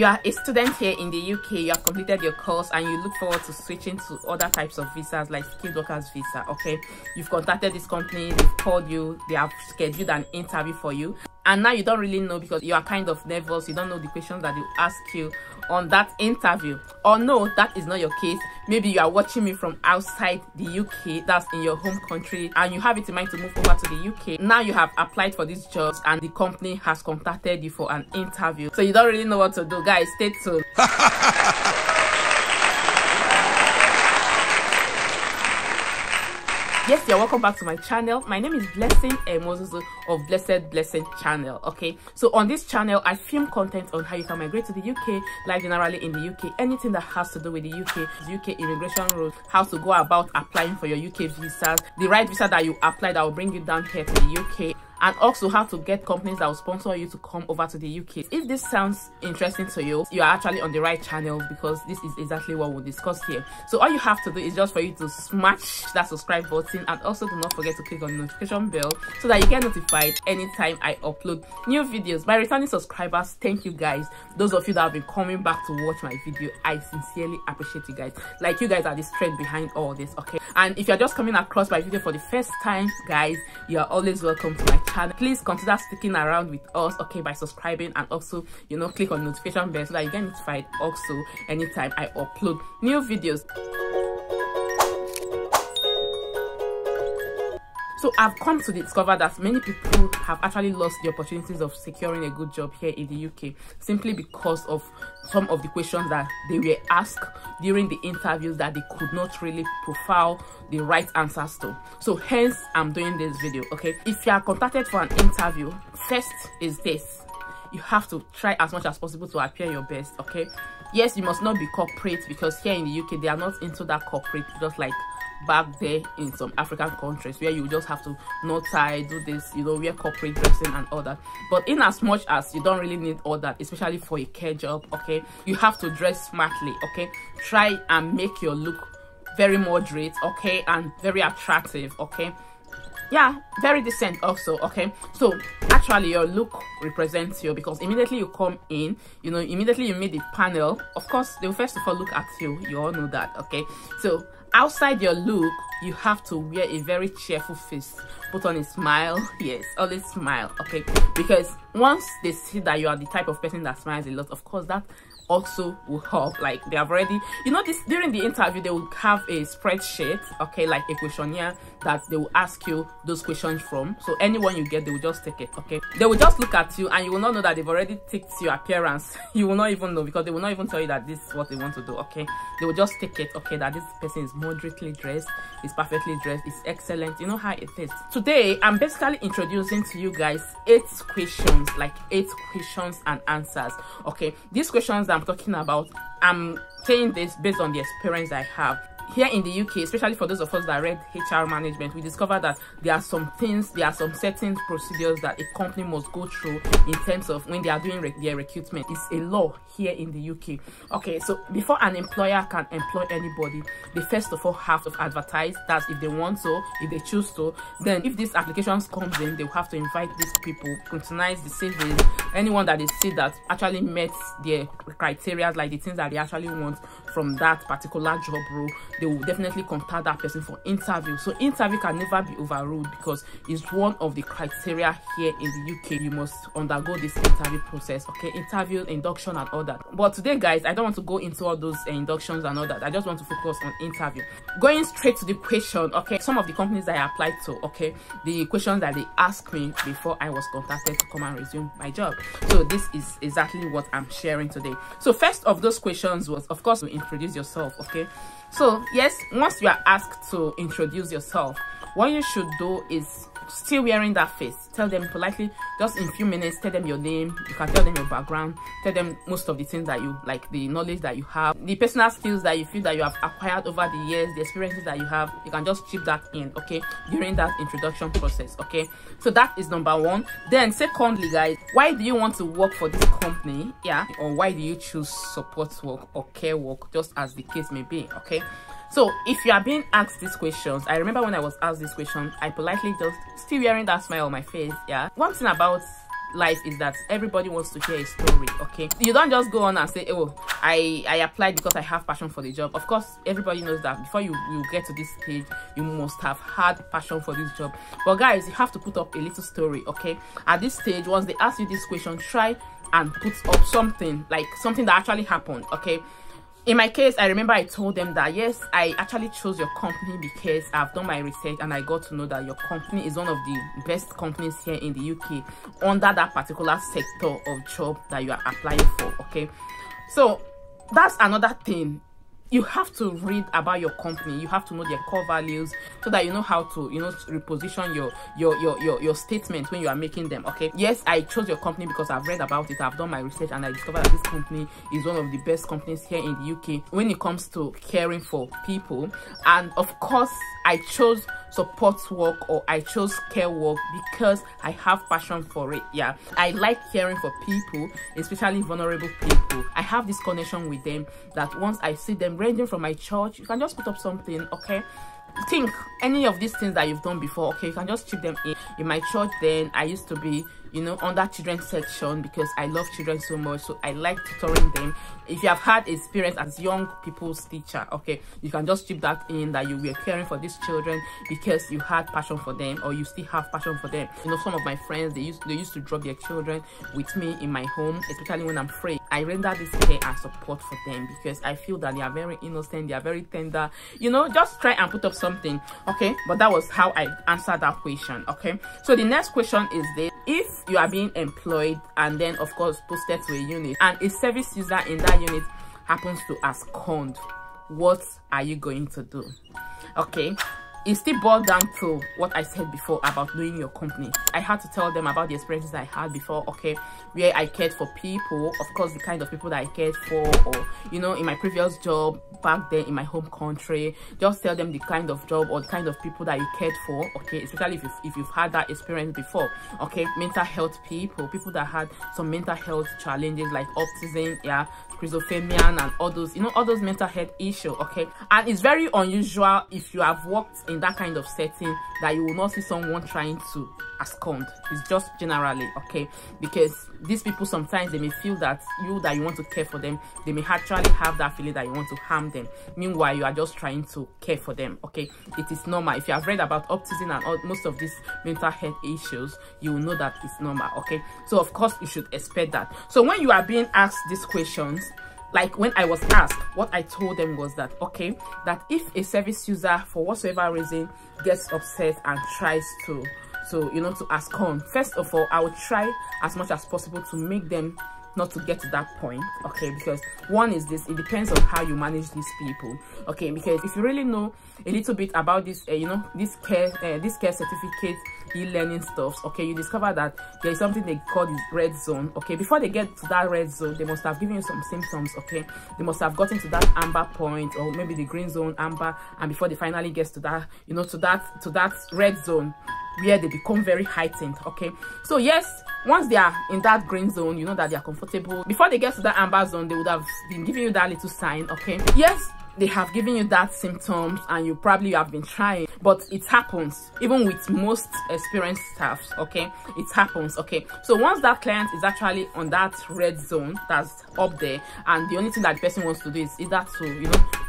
you are a student here in the UK, you have completed your course and you look forward to switching to other types of visas like skilled workers visa, okay, you've contacted this company, they've called you, they have scheduled an interview for you, and now you don't really know because you are kind of nervous, you don't know the questions that they ask you on that interview. Or no, that is not your case. Maybe you are watching me from outside the UK, that's in your home country, and you have it in mind to move over to the UK. Now you have applied for these jobs and the company has contacted you for an interview, so you don't really know what to do. Guys, stay tuned. Yes, you're welcome back to my channel. My name is Blessing Emozuzu of Blessed Blessing channel. Okay, so on this channel I film content on how you can migrate to the UK, like generally in the UK, anything that has to do with the UK immigration rules, how to go about applying for your UK visas, the right visa that you apply that will bring you down here to the UK, and also how to get companies that will sponsor you to come over to the UK. If this sounds interesting to you, you are actually on the right channel because this is exactly what we'll discuss here. So all you have to do is just for you to smash that subscribe button, and also do not forget to click on the notification bell so that you get notified anytime I upload new videos. My returning subscribers, thank you guys. Those of you that have been coming back to watch my video, I sincerely appreciate you guys. Like, you guys are the strength behind all this, okay? And if you're just coming across my video for the first time, guys, you are always welcome to my channel. Please consider sticking around with us, okay, by subscribing, and also, you know, click on the notification bell so that you get notified also anytime I upload new videos. So I've come to discover that many people have actually lost the opportunities of securing a good job here in the UK simply because of some of the questions that they were asked during the interviews that they could not really profile the right answers to. So hence I'm doing this video, okay? If you are contacted for an interview, first is this: you have to try as much as possible to appear your best, okay? Yes, you must not be corporate because here in the UK they are not into that corporate, just like back there in some African countries where you just have to not tie, do this, you know, wear corporate dressing and all that. But in as much as you don't really need all that, especially for a care job, okay, you have to dress smartly, okay? Try and make your look very moderate, okay, and very attractive, okay? Yeah, very decent also, okay? So actually your look represents you, because immediately you come in, you know, immediately you meet the panel, of course they will first of all look at you. You all know that, okay? So outside your look, you have to wear a very cheerful face, put on a smile. Yes, always smile, okay? Because once they see that you are the type of person that smiles a lot, of course that also will help. Like, they have already, you know, this during the interview they will have a spreadsheet, okay, like a questionnaire that they will ask you those questions from. So anyone you get, they will just take it, okay? They will just look at you and you will not know that they've already ticked your appearance. You will not even know, because they will not even tell you that this is what they want to do, okay? They will just take it, okay, that this person is moderately dressed, is perfectly dressed, is excellent. You know how it is. Today I'm basically introducing to you guys 8 questions, like 8 questions and answers, okay? These questions that I'm talking about, I'm saying this based on the experience I have here in the UK, especially for those of us that read HR management. We discovered that there are some things, there are some certain procedures that a company must go through in terms of when they are doing their recruitment. It's a law here in the UK. Okay, so before an employer can employ anybody, they first of all have to advertise. That's if they want to, if they choose to. Then if these applications comes in, they will have to invite these people, scrutinize the CVs, anyone that they see that actually met their criteria, like the things that they actually want from that particular job role, they will definitely contact that person for interview. So interview can never be overruled because it's one of the criteria here in the UK. You must undergo this interview process, okay? Interview, induction and all that. But today, guys, I don't want to go into all those inductions and all that. I just want to focus on interview. Going straight to the question, okay? Some of the companies that I applied to, okay, the questions that they asked me before I was contacted to come and resume my job. So this is exactly what I'm sharing today. So first of those questions was, of course, to introduce yourself, okay? So yes, once you are asked to introduce yourself, what you should do is still wearing that face. Tell them politely, just in a few minutes, tell them your name. You can tell them your background, tell them most of the things that you like, the knowledge that you have, the personal skills that you feel that you have acquired over the years, the experiences that you have. You can just chip that in, okay, during that introduction process, okay? So that is number 1. Then secondly, guys, why do you want to work for this company? Yeah, or why do you choose support work or care work, just as the case may be, okay? So if you are being asked these questions, I remember when I was asked this question, I politely just still wearing that smile on my face. Yeah, one thing about life is that everybody wants to hear a story. Okay, you don't just go on and say, oh, I applied because I have passion for the job. Of course, everybody knows that before you get to this stage, you must have had passion for this job. But guys, you have to put up a little story. Okay, at this stage, once they ask you this question, try and put up something, like something that actually happened. Okay, in my case, I remember I told them that yes, I actually chose your company because I've done my research and I got to know that your company is one of the best companies here in the UK under that particular sector of job that you are applying for. Okay, so that's another thing. You have to read about your company. You have to know their core values so that you know how to, reposition your statement when you are making them. Okay, yes, I chose your company because I've read about it, I've done my research, and I discovered that this company is one of the best companies here in the UK when it comes to caring for people. And of course, I chose support work, or I chose care work because I have passion for it. Yeah, I like caring for people, especially vulnerable people. I have this connection with them that once I see them, ranging from my church, you can just put up something. Okay, think any of these things that you've done before. Okay, you can just chip them in my church. Then I used to be under children's section because I love children so much, so I like tutoring them. If you have had experience as young people's teacher, okay, you can just chip that in, that you were caring for these children because you had passion for them, or you still have passion for them. Some of my friends, they used to drop their children with me in my home, especially when I'm free. I render this care and support for them because I feel that they are very innocent, they are very tender. Just try and put up something. Okay, but that was how I answered that question. Okay, so the next question is this: if you are being employed and then of course posted to a unit, and a service user in that unit happens to abscond, what are you going to do? Okay, it still boils down to what I said before about knowing your company. I had to tell them about the experiences I had before, okay, where I cared for people, of course, the kind of people that I cared for, or in my previous job back then in my home country. Just tell them the kind of job or the kind of people that you cared for, okay, especially if you've had that experience before. Okay, mental health people that had some mental health challenges like autism, yeah, schizophrenia, and all those mental health issues. Okay, and it's very unusual if you have worked in that kind of setting that you will not see someone trying to abscond. It's just generally, okay, because these people sometimes they may feel that you want to care for them, they may actually have that feeling that you want to harm them, meanwhile you are just trying to care for them. Okay, it is normal. If you have read about autism and most of these mental health issues, you will know that it's normal. Okay, so of course you should expect that. So when you are being asked these questions, like when I was asked, what I told them was that, okay, that if a service user for whatsoever reason gets upset and tries to abscond, first of all, I would try as much as possible to make them not to get to that point. Okay, because one is this: it depends on how you manage these people. Okay, because if you really know a little bit about this this care certificate e-learning stuff, okay, you discover that there is something they call the red zone. Okay, before they get to that red zone, they must have given you some symptoms. Okay, they must have gotten to that amber point, or maybe the green zone, amber, and before they finally gets to that to that red zone where they become very heightened. Okay, so yes, once they are in that green zone, you know that they are comfortable. Before they get to that amber zone, they would have been giving you that little sign. Okay, yes, they have given you that symptoms and you have been trying, but it happens even with most experienced staffs. Okay, it happens. Okay, so once that client is actually on that red zone that's up there, and the only thing that the person wants to do is either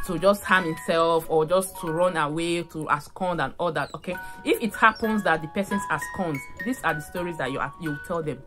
to just harm himself or just to run away, to abscond and all that. Okay, if it happens that the person absconds, these are the stories that you tell them.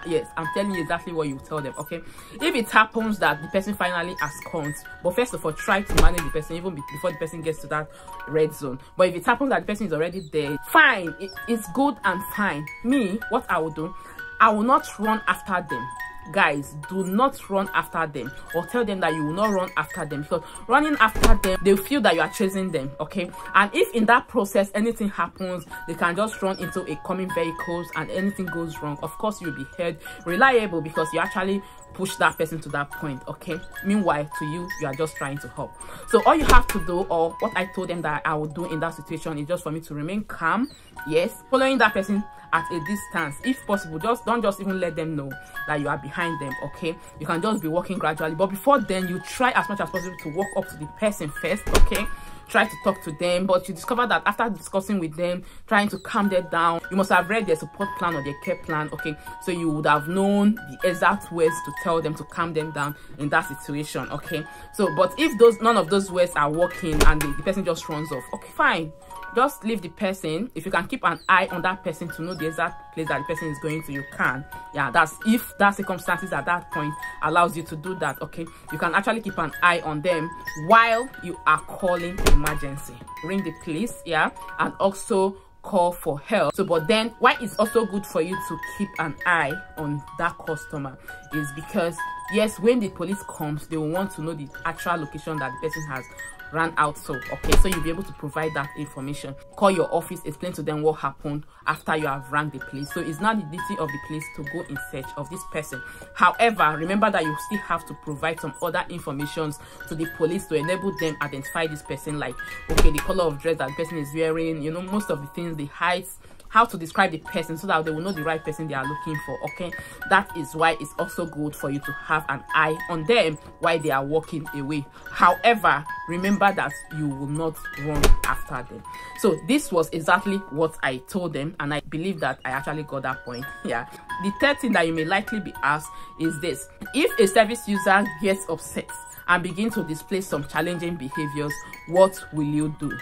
Yes, I'm telling you exactly what you tell them. Okay, if it happens that the person finally absconds, but first of all, try to manage the person even before the person gets to that red zone. But if it happens that the person is already there, fine, it's good and fine. Me, what I will do, I will not run after them. Guys, do not run after them, or tell them that you will not run after them, because running after them, they feel that you are chasing them. Okay, and if in that process anything happens, they can just run into a coming vehicles and anything goes wrong, of course you'll be held reliable because you actually push that person to that point. Okay, meanwhile to you are just trying to help. So all you have to do, or what I told them that I would do in that situation, is just for me to remain calm. Yes, following that person at a distance if possible. Don't even let them know that you are behind them. Okay, you can just be walking gradually, but before then you try as much as possible to walk up to the person first. Okay, try to talk to them, but you discover that after discussing with them, trying to calm them down, you must have read their support plan or their care plan, okay? So you would have known the exact words to tell them to calm them down in that situation, okay? So but if none of those words are working and the person just runs off, okay, fine, just leave the person. If you can keep an eye on that person to know the exact place that the person is going to, you can. Yeah, that's if that circumstances at that point allows you to do that, okay? You can actually keep an eye on them while you are calling the emergency. Ring the police, yeah, and also call for help. So but then why it's also good for you to keep an eye on that customer is because yes, when the police comes, they will want to know the actual location that the person has ran out. So okay, so you'll be able to provide that information. Call your office, explain to them what happened after you have rang the police. So it's not the duty of the police to go in search of this person. However, remember that you still have to provide some other information to the police to enable them identify this person, like okay, the color of dress that the person is wearing, you know, most of the things, the heights, how to describe the person so that they will know the right person they are looking for, okay? That is why it's also good for you to have an eye on them while they are walking away. However, remember that you will not run after them. So this was exactly what I told them, and I believe that I actually got that point. Yeah. The third thing that you may likely be asked is this: if a service user gets upset and begin to display some challenging behaviors, what will you do?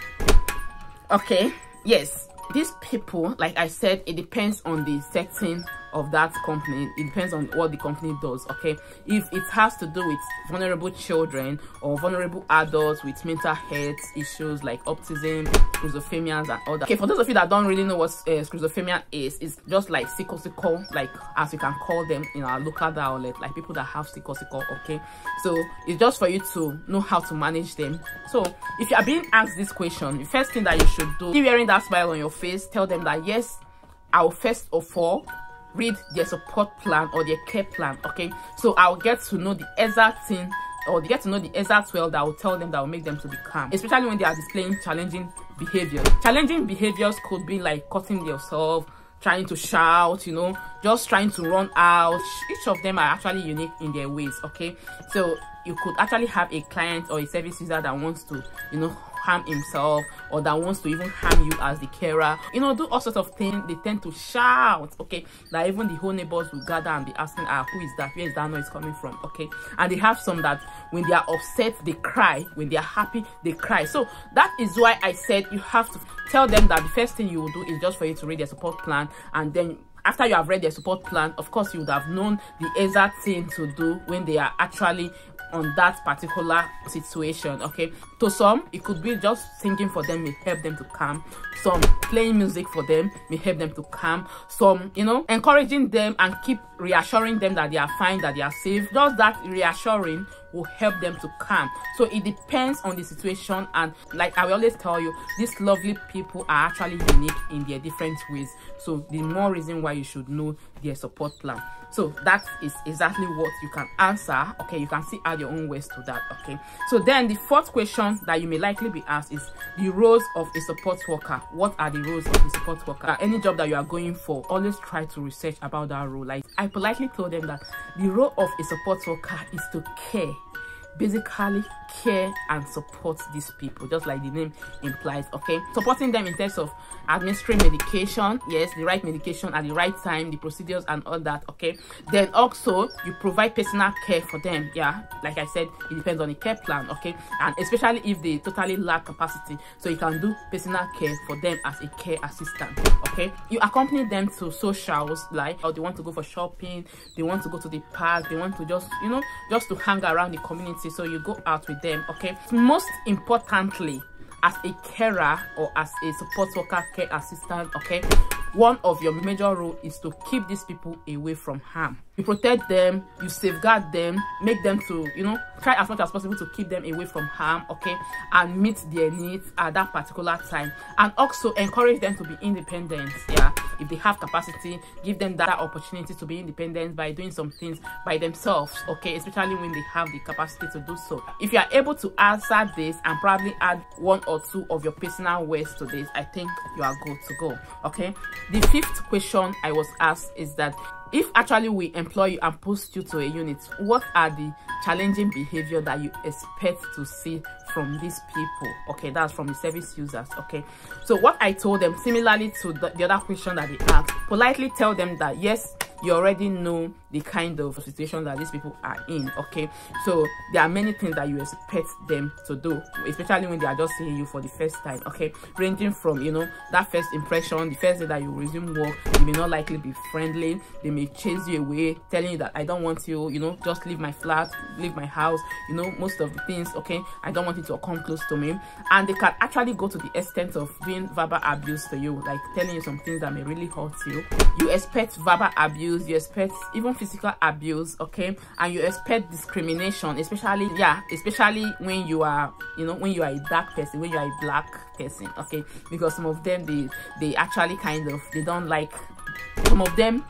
Okay, yes, these people, like I said, it depends on the setting of that company. It depends on what the company does, okay? If it has to do with vulnerable children or vulnerable adults with mental health issues like autism, schizophrenia and all that. Okay, for those of you that don't really know what schizophrenia is, it's just like sickle, like as we can call them in our local dialect, like people that have sickle, okay? So it's just for you to know how to manage them. So if you are being asked this question, the first thing that you should do, if wearing that smile on your face, tell them that yes, I'll first of all read their support plan or their care plan, okay? So I'll get to know the exact thing, or get to know the exact well that will tell them, that will make them to be calm, especially when they are displaying challenging behaviors. Challenging behaviors could be like cutting themselves, trying to shout, you know, just trying to run out. Each of them are actually unique in their ways, okay? So you could actually have a client or a service user that wants to, you know, harm himself, or that wants to even harm you as the carer, you know, do all sorts of things. They tend to shout, okay, that even the whole neighbors will gather and be asking, who is that, where is that noise coming from, okay? And they have some that when they are upset they cry, when they are happy they cry. So that is why I said you have to tell them that the first thing you will do is just for you to read their support plan, and then after you have read their support plan, of course you would have known the exact thing to do when they are actually on that particular situation, okay? To some, it could be just singing for them may help them to calm. Some playing music for them may help them to calm. Some, you know, encouraging them and keep reassuring them that they are fine, that they are safe. Just that reassuring will help them to calm. So it depends on the situation, and like I will always tell you, these lovely people are actually unique in their different ways. So the more reason why you should know their support plan. So that is exactly what you can answer, okay? You can still add your own words to that, okay? So then the fourth question that you may likely be asked is the roles of a support worker. What are the roles of a support worker? Any job that you are going for, always try to research about that role. Like I politely told them that the role of a support worker is to care, basically care and support these people, just like the name implies, okay? Supporting them in terms of administering medication, yes, the right medication at the right time, the procedures and all that, okay? Then also you provide personal care for them. Yeah, like I said, it depends on the care plan, okay? And especially if they totally lack capacity, so you can do personal care for them as a care assistant, okay? You accompany them to socials, like, or they want to go for shopping, they want to go to the park, they want to just, you know, just to hang around the community, so you go out with them, okay? Most importantly, as a carer or as a support worker, care assistant, okay, one of your major role is to keep these people away from harm. You protect them, you safeguard them, make them to, you know, try as much as possible to keep them away from harm, okay, and meet their needs at that particular time, and also encourage them to be independent. Yeah, if they have capacity, give them that opportunity to be independent by doing some things by themselves, okay, especially when they have the capacity to do so. If you are able to answer this and probably add one or two of your personal words to this, I think you are good to go, okay? The fifth question I was asked is that if actually we employ you and post you to a unit, what are the challenging behavior that you expect to see from these people? Okay, that's from the service users. Okay, so what I told them, similarly to the other question that they asked, politely tell them that yes, you already know the kind of situation that these people are in. Okay, so there are many things that you expect them to do, especially when they are just seeing you for the first time. Okay, ranging from, you know, that first impression, the first day that you resume work, they may not likely be friendly, they may chase you away, telling you that I don't want you, you know, just leave my flat, leave my house, you know, most of the things. Okay, I don't want you to come close to me. And they can actually go to the extent of doing verbal abuse to you, like telling you some things that may really hurt you. You expect verbal abuse, you expect even physical abuse. Okay, and you expect discrimination, especially when you are, you know, when you are a dark person, when you are a black person. Okay, because some of them, they actually kind of, they don't like some of them,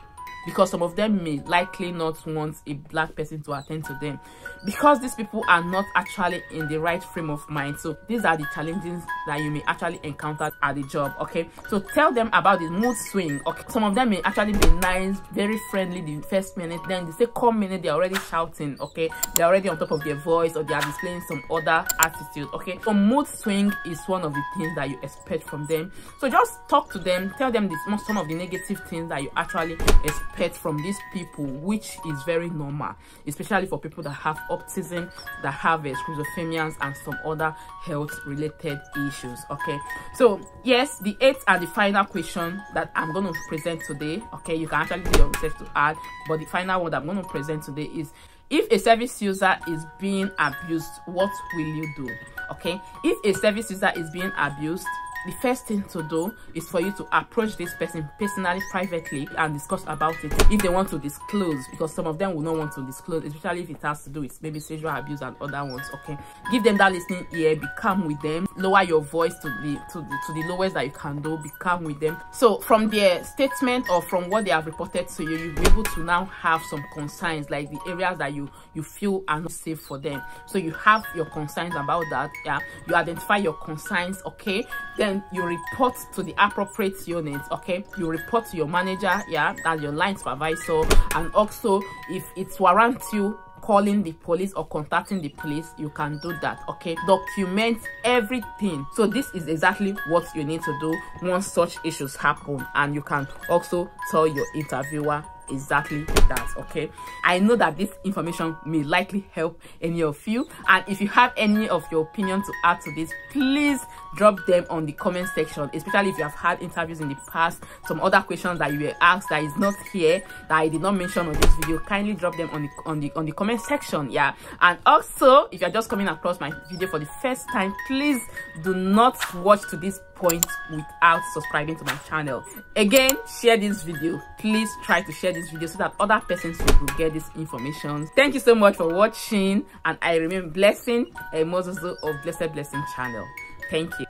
because some of them may likely not want a black person to attend to them, because these people are not actually in the right frame of mind. So these are the challenges that you may actually encounter at the job. Okay, so tell them about the mood swing. Okay, some of them may actually be nice, very friendly the first minute, then the second minute they're already shouting. Okay, they're already on top of their voice, or they are displaying some other attitude. Okay, so mood swing is one of the things that you expect from them. So just talk to them, tell them some of the negative things that you actually expect from these people, which is very normal, especially for people that have autism, that have schizophrenia and some other health related issues. Okay, so yes, the eighth and the final question that I'm going to present today, okay, you can actually do your research to add, but the final one that I'm going to present today is, if a service user is being abused, what will you do? Okay, if a service user is being abused, the first thing to do is for you to approach this person personally, privately, and discuss about it if they want to disclose, because some of them will not want to disclose, especially if it has to do with maybe sexual abuse and other ones. Okay, give them that listening ear, be calm with them, lower your voice to the lowest that you can do, be calm with them. So from their statement or from what they have reported to you, you'll be able to now have some concerns, like the areas that you feel are not safe for them. So you have your concerns about that. Yeah, you identify your concerns. Okay, then you report to the appropriate unit. Okay, you report to your manager, yeah, that's your line supervisor, and also if it warrants you calling the police or contacting the police, you can do that. Okay, document everything. So this is exactly what you need to do once such issues happen, and you can also tell your interviewer exactly that. Okay, I know that this information may likely help any of you, and if you have any of your opinion to add to this, please drop them on the comment section, especially if you have had interviews in the past, some other questions that you were asked that is not here, that I did not mention on this video. Kindly drop them on the comment section. Yeah, and also if you're just coming across my video for the first time, please do not watch to this point without subscribing to my channel. Again, share this video. Please try to share this video so that other persons will get this information. Thank you so much for watching, and I remain blessing, a Moses of Blessed Blessing channel. Thank you.